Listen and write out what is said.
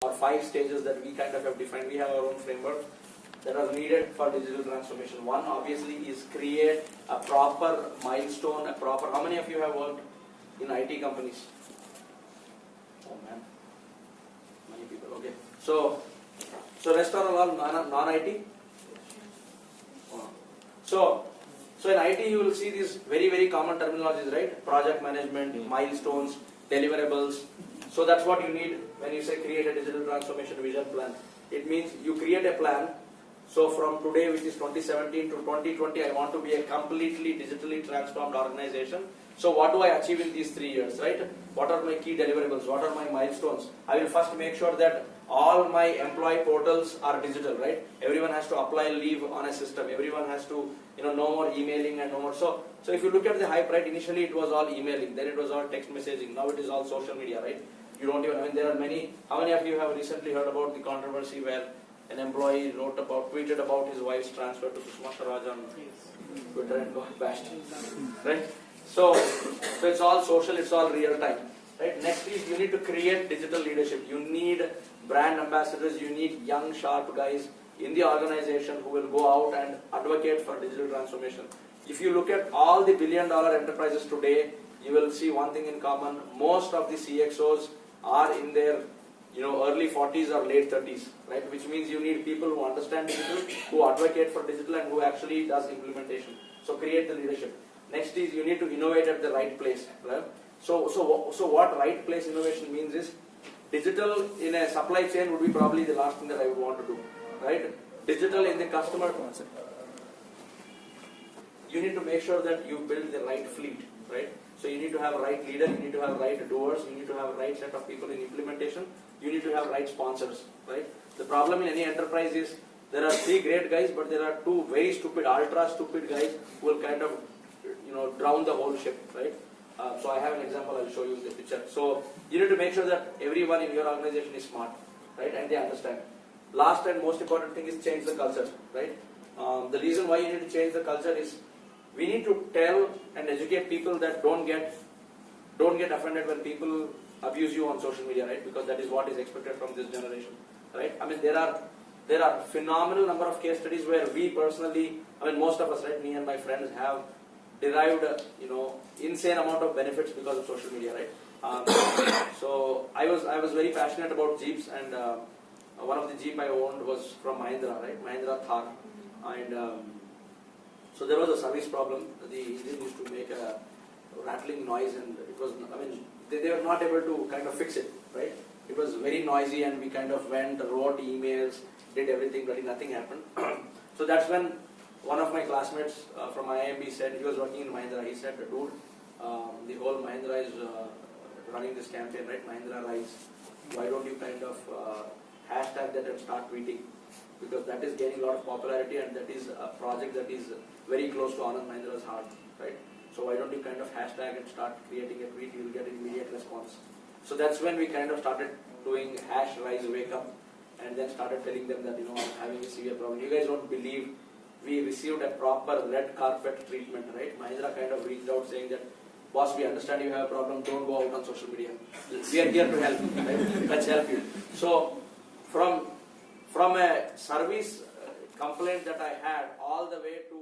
or 5 stages that we kind of have defined. We have our own framework that are needed for digital transformation. One obviously is create a proper milestone, how many of you have worked in IT companies? Oh man, many people, okay. So rest are all non-IT? So in IT you will see these very common terminologies, right? Project management, milestones, deliverables. So that's what you need when you say create a digital transformation vision plan. It means you create a plan. So from today, which is 2017 to 2020, I want to be a completely digitally transformed organization. So what do I achieve in these 3 years, right? What are my key deliverables? What are my milestones? I will first make sure that all my employee portals are digital, right? Everyone has to apply leave on a system. Everyone has to, no more emailing and no more. So if you look at the hype, right? Initially it was all emailing, then it was all text messaging. Now it is all social media, right? You don't even, there are many. How many of you have recently heard about the controversy where an employee tweeted about his wife's transfer to Sushma Swaraj on Twitter and got bashed, right? So it's all social, it's all real time, right? Next is you need to create digital leadership. You need brand ambassadors, you need young, sharp guys in the organization who will go out and advocate for digital transformation. If you look at all the billion-dollar enterprises today, you will see one thing in common. Most of the CXOs are in their early 40s or late 30s, right? Which means you need people who understand digital, who advocate for digital, and who actually does implementation. So create the leadership. Next is you need to innovate at the right place, right? So what right place innovation means is digital in a supply chain would be probably the last thing that I would want to do, right? Digital in the customer. You need to make sure that you build the right fleet, right? So you need to have a right leader, you need to have right doers, you need to have a right set of people in implementation, you need to have right sponsors, right? The problem in any enterprise is there are 3 great guys, but there are 2 very stupid, ultra stupid guys who will kind of, drown the whole ship, right? So I have an example, I'll show you in the picture. So you need to make sure that everyone in your organization is smart, right? And they understand. Last and most important thing is change the culture, right? The reason why you need to change the culture is we need to tell and educate people that don't get offended when people abuse you on social media, right? Because that is what is expected from this generation, right? I mean, there are phenomenal number of case studies where we personally, most of us, right, me and my friends have derived, insane amount of benefits because of social media, right? So I was very passionate about Jeeps, and one of the Jeep I owned was from Mahindra, right? Mahindra Thar, and so there was a service problem. The engine used to make a rattling noise, and it was, they were not able to kind of fix it, right? It was very noisy, and we kind of wrote emails, did everything, but nothing happened. So that's when one of my classmates from IIMB said, he was working in Mahindra, he said, dude, the whole Mahindra is running this campaign, right? Mahindra Rise. Why don't you kind of hashtag that and start tweeting? Because that is gaining a lot of popularity, and that is a project that is very close to Anand Mahindra's heart, right? So why don't you kind of hashtag and start creating a tweet, you will get an immediate response. So that's when we kind of started doing #RiseWakeUp, and then started telling them that, I'm having a severe problem. You guys don't believe, we received a proper red carpet treatment, right? Mahindra kind of reached out saying that, boss, we understand you have a problem, don't go out on social media. We are here to help, right? Let's help you. So from a service complaint that I had all the way to